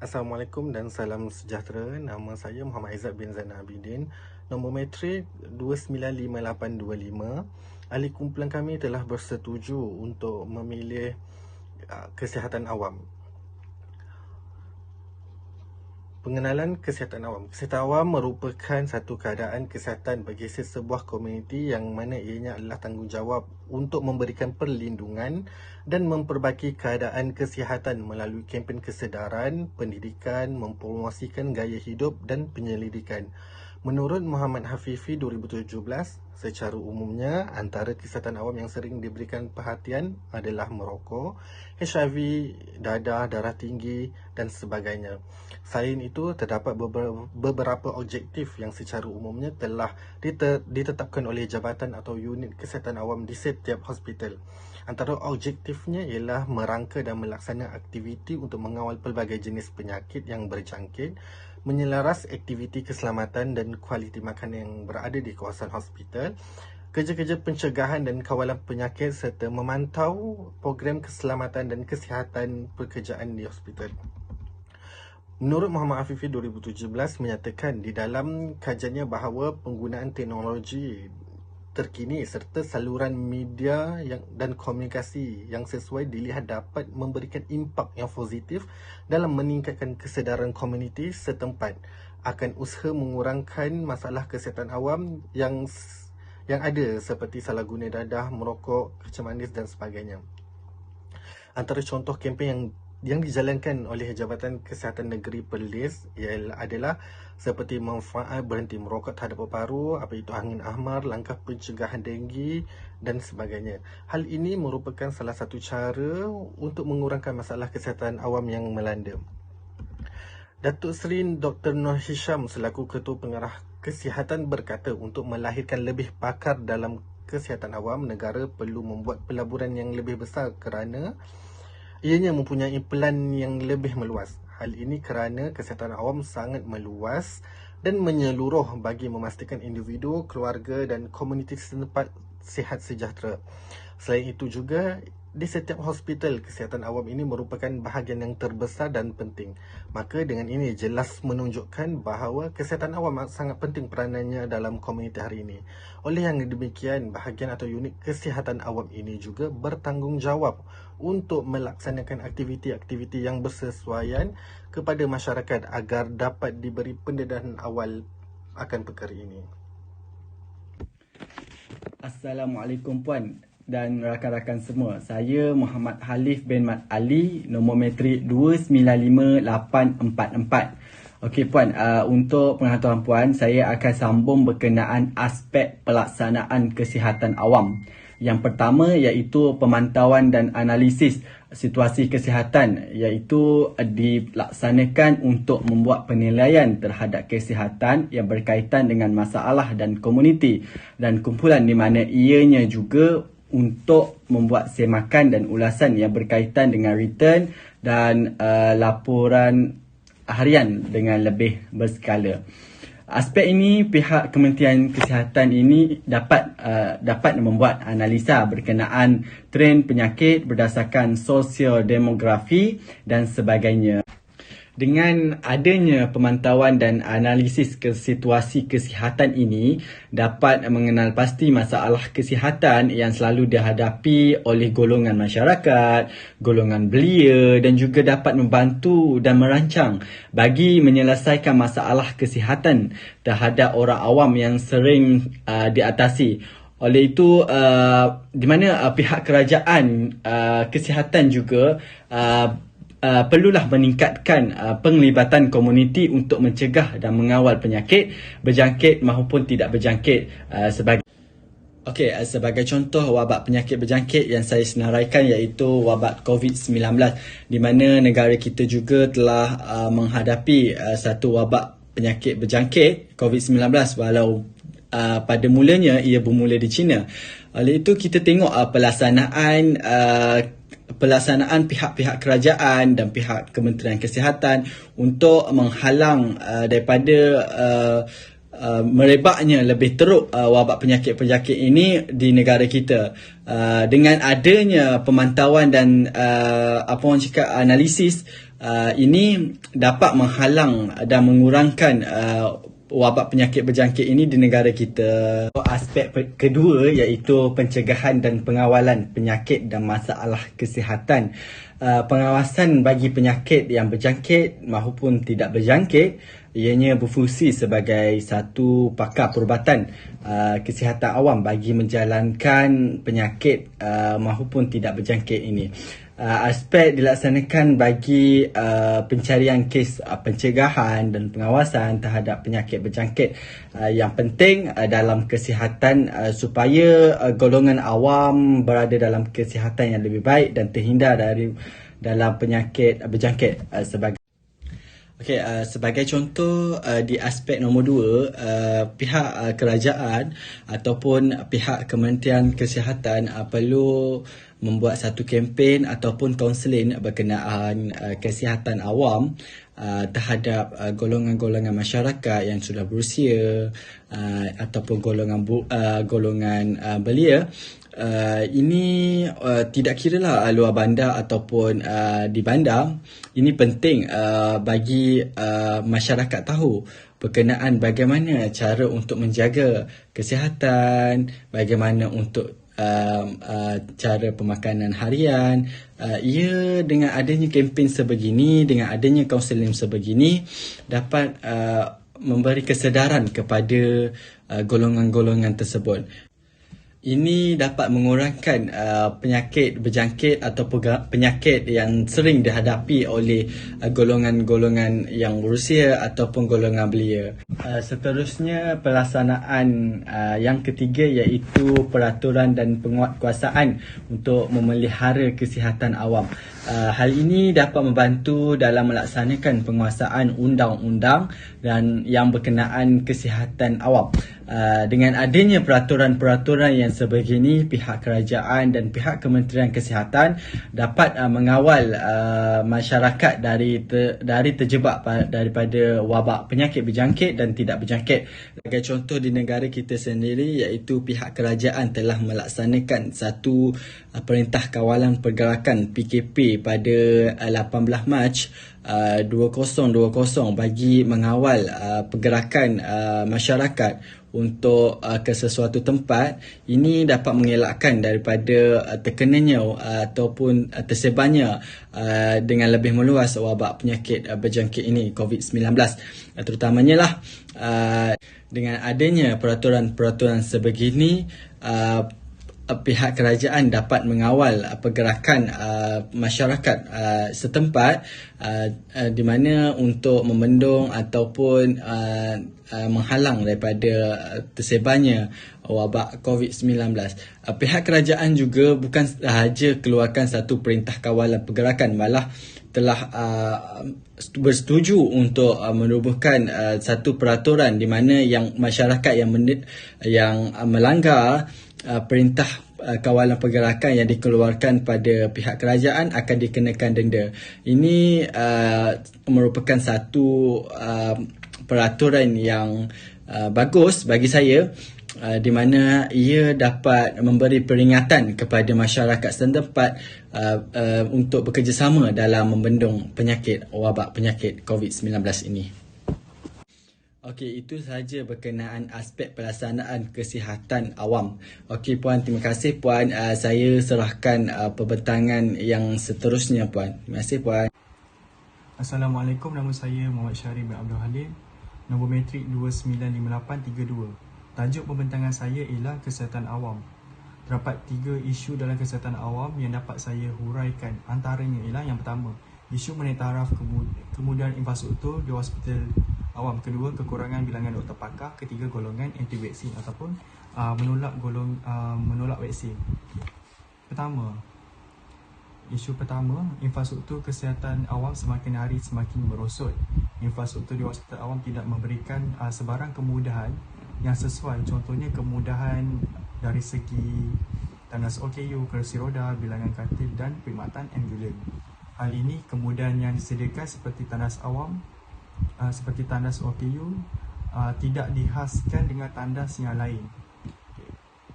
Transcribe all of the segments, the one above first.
Assalamualaikum dan salam sejahtera. Nama saya Muhammad Aizat bin Zainal Abidin. Nombor matrik 295825. Ahli kumpulan kami telah bersetuju untuk memilih kesihatan awam. Pengenalan kesihatan awam. Kesihatan awam merupakan satu keadaan kesihatan bagi sebuah komuniti yang mana ianya adalah tanggungjawab untuk memberikan perlindungan dan memperbaiki keadaan kesihatan melalui kempen kesedaran, pendidikan, mempromosikan gaya hidup dan penyelidikan. Menurut Muhammad Hafifi 2017, secara umumnya antara kesihatan awam yang sering diberikan perhatian adalah merokok, HIV, darah tinggi dan sebagainya. Selain itu, terdapat beberapa objektif yang secara umumnya telah ditetapkan oleh jabatan atau unit kesihatan awam di setiap hospital. Antara objektifnya ialah merangka dan melaksanakan aktiviti untuk mengawal pelbagai jenis penyakit yang berjangkit, menyelaras aktiviti keselamatan dan kualiti makanan yang berada di kawasan hospital, kerja-kerja pencegahan dan kawalan penyakit serta memantau program keselamatan dan kesihatan pekerjaan di hospital. Menurut Muhammad Afifi 2017 menyatakan di dalam kajiannya bahawa penggunaan teknologi terkini serta saluran media dan komunikasi yang sesuai dilihat dapat memberikan impak yang positif dalam meningkatkan kesedaran komuniti setempat akan usaha mengurangkan masalah kesihatan awam yang ada seperti salah guna dadah, merokok, kecam manis dan sebagainya. Antara contoh kempen yang dijalankan oleh Jabatan Kesihatan Negeri Perlis adalah seperti manfaat berhenti merokok terhadap paru-paru, apa itu angin ahmar, langkah pencegahan denggi dan sebagainya. Hal ini merupakan salah satu cara untuk mengurangkan masalah kesihatan awam yang melanda. Datuk Seri Dr. Noor Hisham selaku Ketua Pengarah Kesihatan berkata untuk melahirkan lebih pakar dalam kesihatan awam, negara perlu membuat pelaburan yang lebih besar kerana ianya mempunyai pelan yang lebih meluas. Hal ini kerana kesihatan awam sangat meluas dan menyeluruh bagi memastikan individu, keluarga dan komuniti setempat sihat sejahtera. Selain itu juga, di setiap hospital, kesihatan awam ini merupakan bahagian yang terbesar dan penting. Maka dengan ini jelas menunjukkan bahawa kesihatan awam sangat penting peranannya dalam komuniti hari ini. Oleh yang demikian, bahagian atau unit kesihatan awam ini juga bertanggungjawab untuk melaksanakan aktiviti-aktiviti yang bersesuaian kepada masyarakat agar dapat diberi pendedahan awal akan perkara ini. Assalamualaikum Puan dan rakan-rakan semua. Saya Muhammad Halif bin Mat Ali, nombor matrik 295844. Okey Puan, untuk pengetahuan Puan, saya akan sambung berkenaan aspek pelaksanaan kesihatan awam. Yang pertama iaitu pemantauan dan analisis situasi kesihatan, iaitu dilaksanakan untuk membuat penilaian terhadap kesihatan yang berkaitan dengan masalah dan komuniti dan kumpulan, di mana ianya juga untuk membuat semakan dan ulasan yang berkaitan dengan return dan laporan harian dengan lebih berskala. Aspek ini, pihak Kementerian Kesihatan ini dapat membuat analisa berkenaan trend penyakit berdasarkan sosiodemografi dan sebagainya. Dengan adanya pemantauan dan analisis situasi kesihatan ini, dapat mengenal pasti masalah kesihatan yang selalu dihadapi oleh golongan masyarakat, golongan belia dan juga dapat membantu dan merancang bagi menyelesaikan masalah kesihatan terhadap orang awam yang sering diatasi. Oleh itu, di mana pihak kerajaan kesihatan juga perlulah meningkatkan penglibatan komuniti untuk mencegah dan mengawal penyakit berjangkit maupun tidak berjangkit sebagai contoh wabak penyakit berjangkit yang saya senaraikan iaitu wabak COVID-19, di mana negara kita juga telah menghadapi satu wabak penyakit berjangkit COVID-19 walau pada mulanya ia bermula di China. Oleh itu kita tengok pelaksanaan pihak-pihak kerajaan dan pihak Kementerian Kesihatan untuk menghalang daripada merebaknya lebih teruk wabak penyakit-penyakit ini di negara kita. Dengan adanya pemantauan dan apa orang cakap analisis, ini dapat menghalang dan mengurangkan wabak penyakit berjangkit ini di negara kita. Aspek kedua iaitu pencegahan dan pengawalan penyakit dan masalah kesihatan. Pengawasan bagi penyakit yang berjangkit maupun tidak berjangkit, ianya berfungsi sebagai satu pakar perubatan kesihatan awam bagi menjalankan penyakit maupun tidak berjangkit ini. Aspek dilaksanakan bagi pencarian kes pencegahan dan pengawasan terhadap penyakit berjangkit yang penting dalam kesihatan supaya golongan awam berada dalam kesihatan yang lebih baik dan terhindar dari dalam penyakit berjangkit. Sebagai contoh, di aspek nombor 2, pihak kerajaan ataupun pihak Kementerian Kesihatan perlu membuat satu kempen ataupun kaunseling berkenaan kesihatan awam terhadap golongan-golongan masyarakat yang sudah berusia ataupun golongan belia. Ini tidak kiralah luar bandar ataupun di bandar. Ini penting bagi masyarakat tahu berkenaan bagaimana cara untuk menjaga kesihatan, bagaimana untuk cara pemakanan harian. Ia dengan adanya kempen sebegini, dengan adanya kaunseling sebegini, dapat memberi kesedaran kepada golongan-golongan tersebut. Ini dapat mengurangkan penyakit berjangkit atau penyakit yang sering dihadapi oleh golongan-golongan yang berusia ataupun golongan belia. Seterusnya, pelaksanaan yang ketiga iaitu peraturan dan penguatkuasaan untuk memelihara kesihatan awam. Hal ini dapat membantu dalam melaksanakan penguasaan undang-undang dan yang berkenaan kesihatan awam. Dengan adanya peraturan-peraturan yang sebegini, pihak kerajaan dan pihak Kementerian Kesihatan dapat mengawal masyarakat dari terjebak daripada wabak penyakit berjangkit dan tidak berjangkit. Sebagai contoh di negara kita sendiri, iaitu pihak kerajaan telah melaksanakan satu Perintah Kawalan Pergerakan PKP pada 18 Mac 2020 bagi mengawal pergerakan masyarakat untuk ke sesuatu tempat. Ini dapat mengelakkan daripada terkenanya ataupun tersebarnya dengan lebih meluas wabak penyakit berjangkit ini, COVID-19. Terutamanya lah dengan adanya peraturan-peraturan sebegini, pihak kerajaan dapat mengawal pergerakan masyarakat setempat di mana untuk membendung ataupun menghalang daripada tersebarnya wabak COVID-19. Pihak kerajaan juga bukan sahaja keluarkan satu perintah kawalan pergerakan, malah telah bersetuju untuk menubuhkan satu peraturan di mana yang masyarakat yang melanggar perintah kawalan pergerakan yang dikeluarkan pada pihak kerajaan akan dikenakan denda. Ini merupakan satu peraturan yang bagus bagi saya, di mana ia dapat memberi peringatan kepada masyarakat setempat untuk bekerjasama dalam membendung wabak penyakit COVID-19 ini. Okey, itu sahaja berkenaan aspek pelaksanaan kesihatan awam. Okey Puan, terima kasih Puan. Saya serahkan pembentangan yang seterusnya Puan. Terima kasih Puan. Assalamualaikum, nama saya Muhammad Syarif bin Abdul Halim, nombor matrik 295832. Tajuk pembentangan saya ialah kesihatan awam. Terdapat 3 isu dalam kesihatan awam yang dapat saya huraikan. Antaranya ialah yang pertama, isu mengenai taraf kemudahan infrastruktur di hospital awam. Kedua, kekurangan bilangan doktor pakar. Ketiga, golongan anti vaksin ataupun menolak vaksin. Isu pertama, infrastruktur kesihatan awam semakin hari semakin merosot. Infrastruktur di hospital awam tidak memberikan sebarang kemudahan yang sesuai. Contohnya kemudahan dari segi tandas OKU, kerusi roda, bilangan katil dan perkhidmatan ambulan. Hal ini kemudahan yang disediakan seperti tandas awam, seperti tandas OKU, tidak dihaskan dengan tandas yang lain.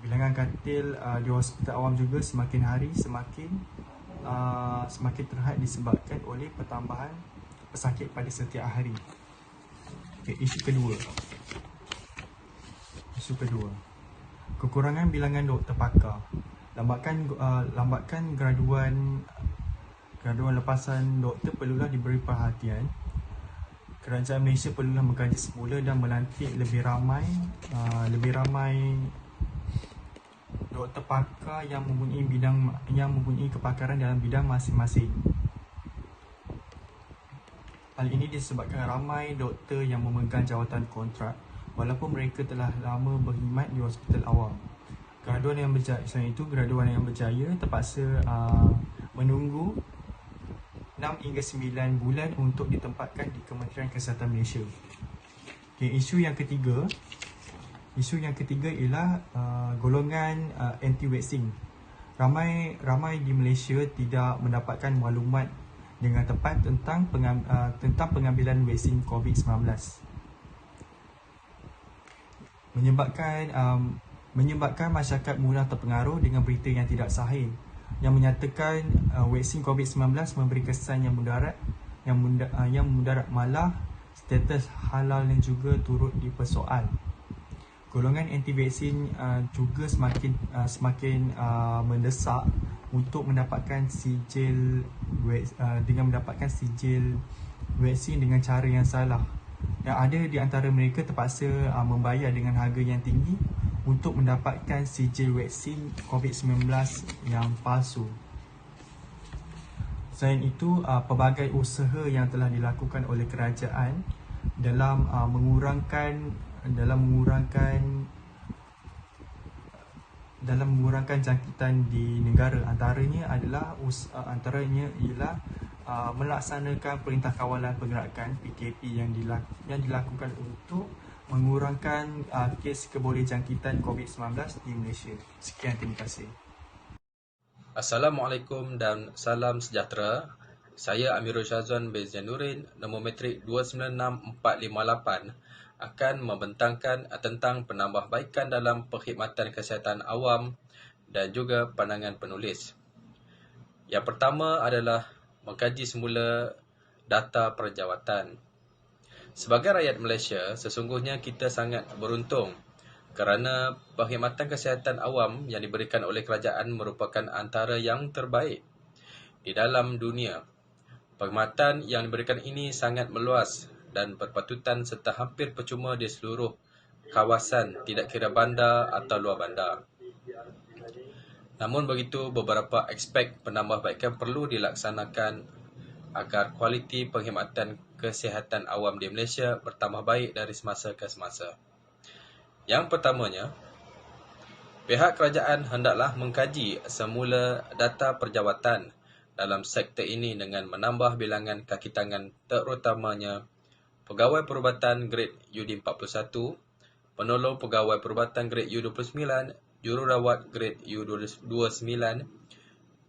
Bilangan katil di hospital awam juga semakin hari semakin terhad disebabkan oleh pertambahan pesakit pada setiap hari. Isu kedua, kekurangan bilangan doktor pakar. Lambakan graduan lepasan doktor perlulah diberi perhatian. Kerajaan Malaysia perlulah mengkaji semula dan melantik lebih ramai doktor pakar yang mempunyai kepakaran dalam bidang masing-masing. Hal ini disebabkan ramai doktor yang memegang jawatan kontrak walaupun mereka telah lama berkhidmat di hospital awam. Selain itu, graduan yang berjaya terpaksa menunggu 6 hingga 9 bulan untuk ditempatkan di Kementerian Kesihatan Malaysia. Isu yang ketiga ialah golongan anti-vaksin. Ramai di Malaysia tidak mendapatkan maklumat dengan tepat tentang pengambilan vaksin COVID-19. Menyebabkan masyarakat mudah terpengaruh dengan berita yang tidak sahih yang menyatakan vaksin COVID-19 memberi kesan yang mudarat, malah status halalnya juga turut dipersoal. Golongan anti-vaksin juga semakin mendesak untuk mendapatkan sijil vaksin dengan cara yang salah. Dan ada di antara mereka terpaksa membayar dengan harga yang tinggi untuk mendapatkan sijil vaksin COVID-19 yang palsu. Selain itu, pelbagai usaha yang telah dilakukan oleh kerajaan dalam mengurangkan jangkitan di negara, antaranya ialah melaksanakan Perintah Kawalan Pergerakan PKP yang dilakukan untuk mengurangkan kes kebolehjangkitan COVID-19 di Malaysia. Sekian, terima kasih. Assalamualaikum dan salam sejahtera. Saya Amirul Syazwan bin Zainuddin, nombor metrik 296458, akan membentangkan tentang penambahbaikan dalam perkhidmatan kesihatan awam dan juga pandangan penulis. Yang pertama adalah mengkaji semula data perjawatan. Sebagai rakyat Malaysia, sesungguhnya kita sangat beruntung kerana perkhidmatan kesihatan awam yang diberikan oleh kerajaan merupakan antara yang terbaik di dalam dunia. Perkhidmatan yang diberikan ini sangat meluas dan berpatutan serta hampir percuma di seluruh kawasan, tidak kira bandar atau luar bandar. Namun begitu, beberapa aspek penambahbaikan perlu dilaksanakan agar kualiti perkhidmatan kesihatan awam di Malaysia bertambah baik dari semasa ke semasa. Yang pertamanya, pihak kerajaan hendaklah mengkaji semula data perjawatan dalam sektor ini dengan menambah bilangan kaki tangan, terutamanya pegawai perubatan grade UD41, penolong pegawai perubatan grade U29, jururawat grade U29,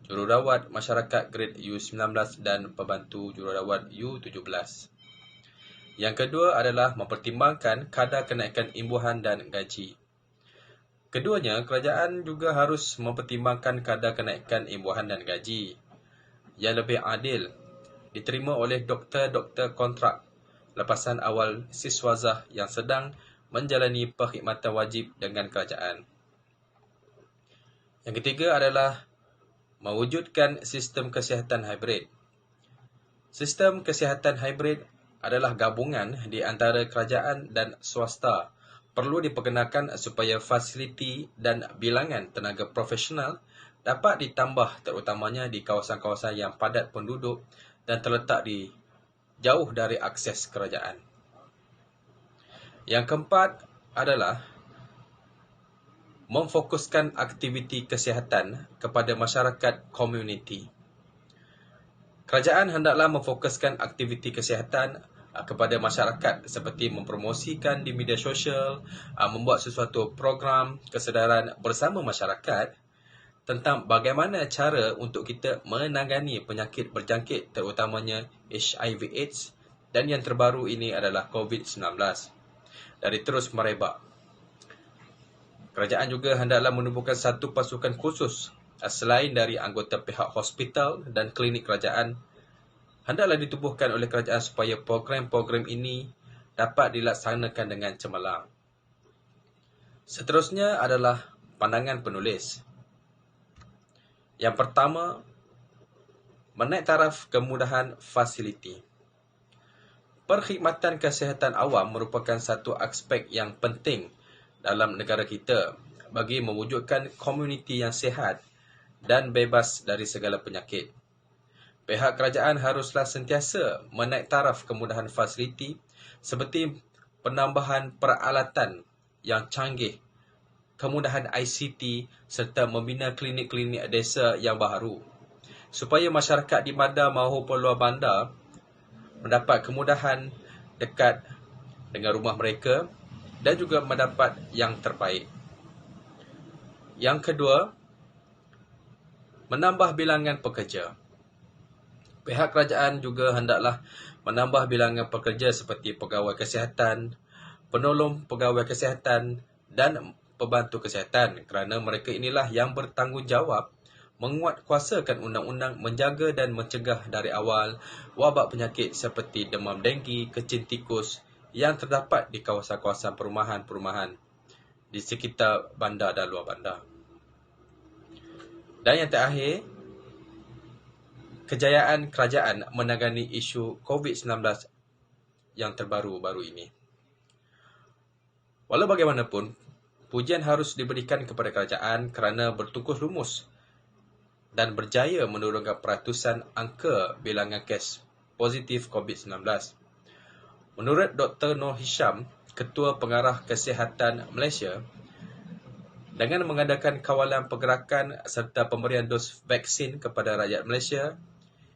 jururawat masyarakat grade U19 dan pembantu jururawat U17. Yang kedua adalah mempertimbangkan kadar kenaikan imbuhan dan gaji. Keduanya, kerajaan juga harus mempertimbangkan kadar kenaikan imbuhan dan gaji yang lebih adil diterima oleh doktor-doktor kontrak lepasan awal siswazah yang sedang menjalani perkhidmatan wajib dengan kerajaan. Yang ketiga adalah mewujudkan sistem kesihatan hybrid. Sistem kesihatan hybrid adalah gabungan di antara kerajaan dan swasta. Perlu diperkenalkan supaya fasiliti dan bilangan tenaga profesional dapat ditambah, terutamanya di kawasan-kawasan yang padat penduduk dan terletak jauh dari akses kerajaan. Yang keempat adalah memfokuskan aktiviti kesihatan kepada masyarakat komuniti. Kerajaan hendaklah memfokuskan aktiviti kesihatan kepada masyarakat seperti mempromosikan di media sosial, membuat sesuatu program kesedaran bersama masyarakat tentang bagaimana cara untuk kita menangani penyakit berjangkit, terutamanya HIV/AIDS, dan yang terbaru ini adalah COVID-19. dari terus merebak. Kerajaan juga hendaklah menubuhkan satu pasukan khusus selain dari anggota pihak hospital dan klinik kerajaan. Hendaklah ditubuhkan oleh kerajaan supaya program-program ini dapat dilaksanakan dengan cemerlang. Seterusnya adalah pandangan penulis. Yang pertama, menaik taraf kemudahan fasiliti. Perkhidmatan kesihatan awam merupakan satu aspek yang penting dalam negara kita bagi mewujudkan komuniti yang sihat dan bebas dari segala penyakit. Pihak kerajaan haruslah sentiasa menaik taraf kemudahan fasiliti seperti penambahan peralatan yang canggih, kemudahan ICT serta membina klinik-klinik desa yang baharu supaya masyarakat di bandar maupun luar bandar mendapat kemudahan dekat dengan rumah mereka dan juga mendapat yang terbaik. Yang kedua, menambah bilangan pekerja. Pihak kerajaan juga hendaklah menambah bilangan pekerja seperti pegawai kesihatan, penolong pegawai kesihatan dan pembantu kesihatan kerana mereka inilah yang bertanggungjawab menguatkuasakan undang-undang menjaga dan mencegah dari awal wabak penyakit seperti demam denggi, kecil tikus yang terdapat di kawasan-kawasan perumahan-perumahan di sekitar bandar dan luar bandar. Dan yang terakhir, kejayaan kerajaan menangani isu COVID-19 yang terbaru-baru ini. Walau bagaimanapun, pujian harus diberikan kepada kerajaan kerana bertungkus lumus dan berjaya menurunkan peratusan angka bilangan kes positif COVID-19. Menurut Dr. Noor Hisham, Ketua Pengarah Kesihatan Malaysia, dengan mengadakan kawalan pergerakan serta pemberian dos vaksin kepada rakyat Malaysia,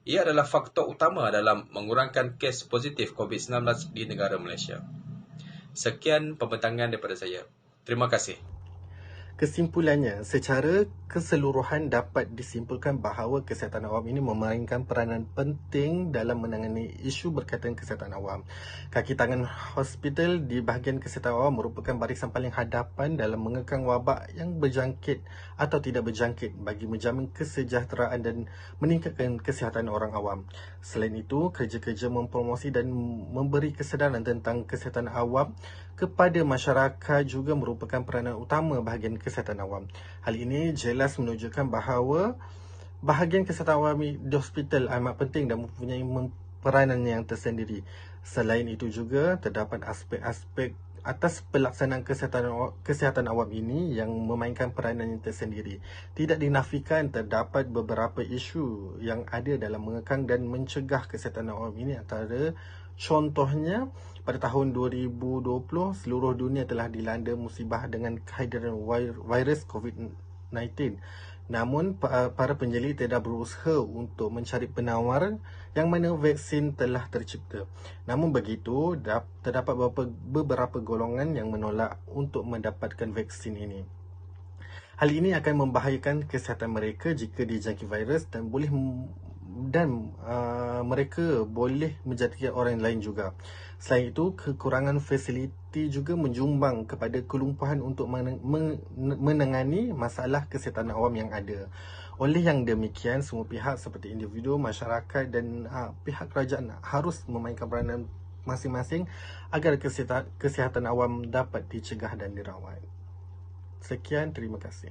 ia adalah faktor utama dalam mengurangkan kes positif COVID-19 di negara Malaysia. Sekian pembentangan daripada saya. Terima kasih. Kesimpulannya, secara keseluruhan dapat disimpulkan bahawa kesihatan awam ini memainkan peranan penting dalam menangani isu berkaitan kesihatan awam. Kaki tangan hospital di bahagian kesihatan awam merupakan barisan paling hadapan dalam mengekang wabak yang berjangkit atau tidak berjangkit bagi menjamin kesejahteraan dan meningkatkan kesihatan orang awam. Selain itu, kerja-kerja mempromosi dan memberi kesedaran tentang kesihatan awam kepada masyarakat juga merupakan peranan utama bahagian kesihatan awam. Hal ini jelas menunjukkan bahawa bahagian kesihatan awam di hospital amat penting dan mempunyai peranan yang tersendiri. Selain itu juga terdapat aspek-aspek atas pelaksanaan kesihatan awam ini yang memainkan peranan yang tersendiri. Tidak dinafikan terdapat beberapa isu yang ada dalam mengekang dan mencegah kesihatan awam ini. Antara contohnya, pada tahun 2020, seluruh dunia telah dilanda musibah dengan kehadiran virus COVID-19. Namun, para penjeli tidak berusaha untuk mencari penawar yang mana vaksin telah tercipta. Namun begitu, terdapat beberapa golongan yang menolak untuk mendapatkan vaksin ini. Hal ini akan membahayakan kesihatan mereka jika dijangkiti virus dan mereka boleh menjadikan orang lain juga. Selain itu, kekurangan fasiliti juga menjumbang kepada kelumpuhan untuk menangani masalah kesihatan awam yang ada. Oleh yang demikian, semua pihak seperti individu, masyarakat dan pihak kerajaan harus memainkan peranan masing-masing agar kesihatan awam dapat dicegah dan dirawat. Sekian, terima kasih.